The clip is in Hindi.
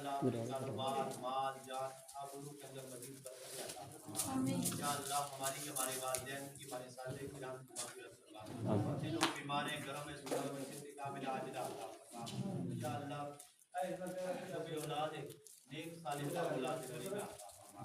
अल्लाह अपने कारोबार माल जान आबरू के अंदर मजीद बरकत अता फरमा। या अल्लाह हमारी हमारे वालिदैन की हमारे साले किराम की मग़फ़िरत फरमा। जिन लोग बीमार हैं घरों में सुबह में शिफ़ा कामिल आजिला अता फरमा। या अल्लाह ऐ औलाद है नेक सालिह औलाद गरीब अता फरमा।